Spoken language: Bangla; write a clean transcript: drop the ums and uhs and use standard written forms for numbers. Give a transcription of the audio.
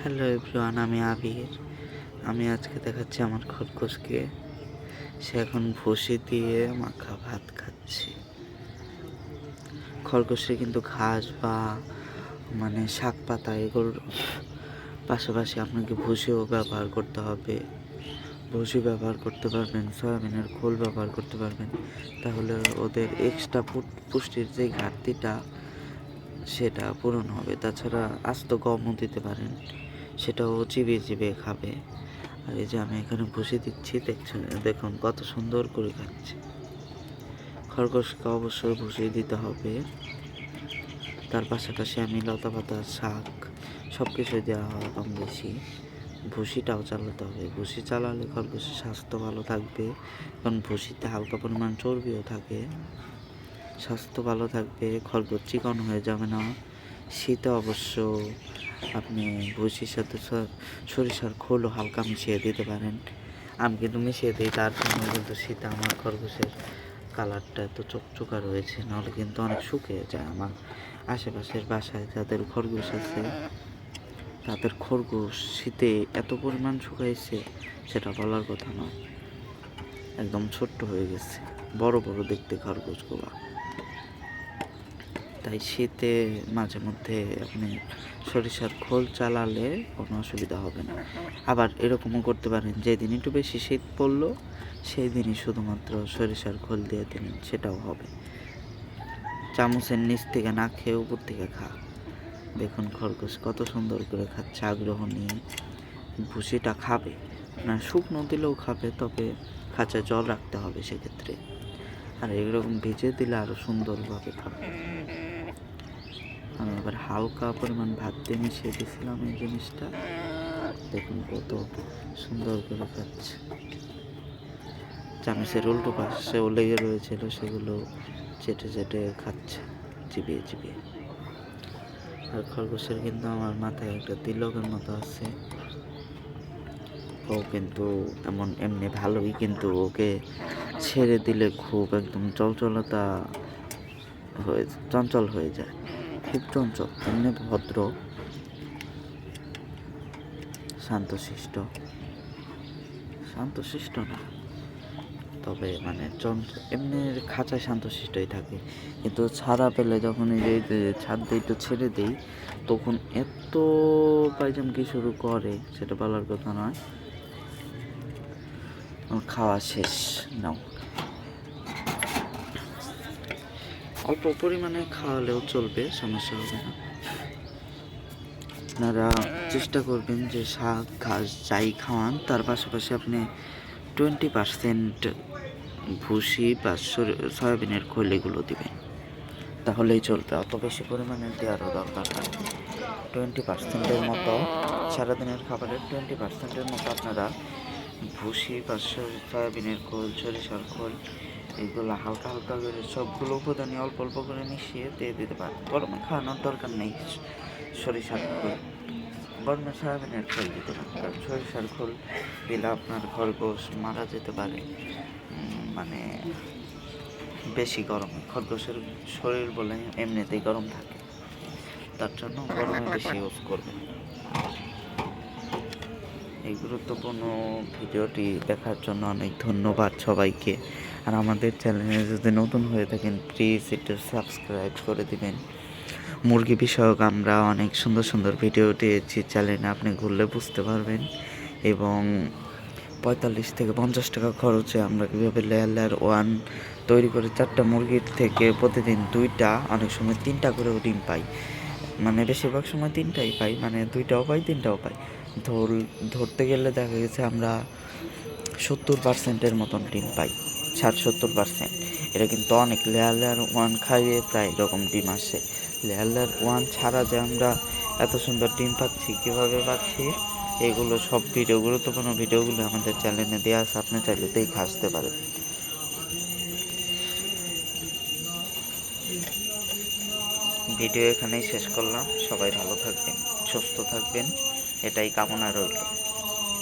হ্যালো এভরিওয়ান, আমি আবির। আমি আজকে দেখাচ্ছি আমার খরগোশকে। সে এখন ভুসি দিয়ে মাখা ভাত খাচ্ছে। খরগোশের কিন্তু ঘাস বা শাক পাতা এগুলোর পাশাপাশি আপনাকে ভুসিও ব্যবহার করতে হবে। ভুসি ব্যবহার করতে পারবেন, সয়াবিনের খোল ব্যবহার করতে পারবেন। তাহলে ওদের এক্সট্রা পুষ্টির যে ঘাটতিটা সেটা পূরণ হবে। তাছাড়া আস্ত গমও দিতে পারেন, সেটাও চিবিয়ে চিবিয়ে খাবে। আর এই যে আমি এখানে ভুসি দিচ্ছি, দেখুন কত সুন্দর করে খাচ্ছে। খরগোশকে অবশ্যই ভুসি দিতে হবে। তার পাশাপাশি আমি লতা পাতা, শাক সব কিছুই দেওয়া হয় কম বেশি। ভুসিটাও চালাতে হবে। ভুসি চালালে খরগোশের স্বাস্থ্য ভালো থাকবে, কারণ ভুসিতে হালকা পরিমাণ চর্বিও থাকে। স্বাস্থ্য ভালো থাকবে, খরগোশ চিকন হয়ে যাবে না। শীতে অবশ্য আপনি ভুসির সাথে সরিষার খোলও হালকা মিশিয়ে দিতে পারেন। আমি কিন্তু মিশিয়ে দিই, তার জন্য কিন্তু শীতে আমার খরগোশের কালারটা এত চকচকা রয়েছে, নাহলে কিন্তু অনেক শুকিয়ে যায়। আমার আশেপাশের বাসায় যাদের খরগোশ আছে, তাদের খরগোশ শীতে এত পরিমাণ শুকাইছে সেটা বলার কথা নয়। একদম ছোট্ট হয়ে গেছে, বড় বড় দেখতে খরগোশগুলো। তাই শীতে মাঝে মধ্যে আপনি সরিষার খোল চালালে কোনো অসুবিধা হবে না। আবার এরকমও করতে পারেন, যেদিন একটু বেশি শীত পড়লো সেই দিনই শুধুমাত্র সরিষার খোল দিয়ে দিলেন, সেটাও হবে। চামচের নিচ থেকে না খেয়ে উপর থেকে খা। দেখুন খরগোশ কত সুন্দর করে খাচ্ছে আগ্রহ নিয়ে। ভুসিটা খাবে, না শুকনো দিলেও খাবে, তবে খাঁচায় জল রাখতে হবে সেক্ষেত্রে। আর এরকম ভিজে দিলে আরও সুন্দরভাবে খাবে। আমি আবার হালকা পরিমাণ ভাত দিয়ে মিশিয়ে দিয়েছিলাম এই জিনিসটা। দেখুন কত সুন্দর করে খাচ্ছে। চামচের উল্টো পাশেও লেগে রয়েছিল, সেগুলো চেটে চেটে খাচ্ছে, চিবিয়ে চিবিয়ে। আর খরগোশের কিন্তু আমার মাথায় একটা তিলকের মতো আছে। ও কিন্তু এমনি ভালোই, কিন্তু ওকে ছেড়ে দিলে খুব একদম চঞ্চল হয়ে যায়, খুব চঞ্চল। এমনি ভদ্র, শান্তশিষ্ট না, তবে এমনি খাঁচায় শান্তশিষ্টই থাকে। কিন্তু ছাড়া পেলে যখন এই যে ছাদ দিয়ে একটু ছেড়ে দিই, তখন এত পায়জামকি শুরু করে সেটা বলার কথা নয়। খাওয়া শেষ, নাও। অল্প পরিমাণে খাওয়ালেও চলবে, সমস্যা হবে না। আপনারা চেষ্টা করবেন যে শাক ঘাস যাই খাওয়ান, তার পাশাপাশি আপনি 20% ভুসি বা সয়াবিনের খোল এগুলো দিবেন, তাহলেই চলবে। অত বেশি পরিমাণে দেওয়ারও দরকার হয়। 20%-এর মতো, সারাদিনের খাবারের 20%-এর মতো আপনারা ভুসি বা সয়াবিনের খোল, সরিষার খোল এগুলো হালকা হালকা করে সবগুলো উপাদানই অল্প অল্প করে মিশিয়ে দিয়ে দিতে পারেন। গরমে খাওয়ানোর দরকার নেই সরিষার খোল, গরমে সয়াবিনের খোল দিতে পারেন। কারণ সরিষার খোল দিলে আপনার খরগোশ মারা যেতে পারে। বেশি গরমে খরগোশের শরীর বলে এমনিতেই গরম থাকে, তার জন্য গরমে বেশি ইউজ করবেন। এই গুরুত্বপূর্ণ ভিডিওটি দেখার জন্য অনেক ধন্যবাদ সবাইকে। আর আমাদের চ্যানেলে যদি নতুন হয়ে থাকেন, প্লিজ একটু সাবস্ক্রাইব করে দিবেন। মুরগি বিষয়ক আমরা অনেক সুন্দর সুন্দর ভিডিও দিয়েছি, চ্যানেলে আপনি ঘুরলে বুঝতে পারবেন। এবং 45 থেকে 50 টাকা খরচে আমরা কীভাবে লেয়ার ওয়ান তৈরি করে 4টা মুরগির থেকে প্রতিদিন 2টা, অনেক সময় 3টা করেও ডিম পাই। বেশিরভাগ সময় 3টাই পাই, 2টাও পাই 3টাও পাই। ধরতে গেলে দেখা গেছে আমরা 70%-এর মতন ডিম পাই, 60-70%। এটা কিন্তু অনেক। লেয়ার ওয়ান খাইয়ে প্রায় এরকম ডিম আসে। লেয়ার ওয়ান ছাড়া যে আমরা এত সুন্দর ডিম পাচ্ছি, কীভাবে পাচ্ছি, এগুলো সব গুরুত্বপূর্ণ ভিডিওগুলো আমাদের চ্যানেলে দেওয়া আছে, আপনি চাইলে দেখে আসতে পারেন। ভিডিও এখানেই শেষ করলাম। সবাই ভালো থাকবেন, সুস্থ থাকবেন, এটাই কামনা রইল।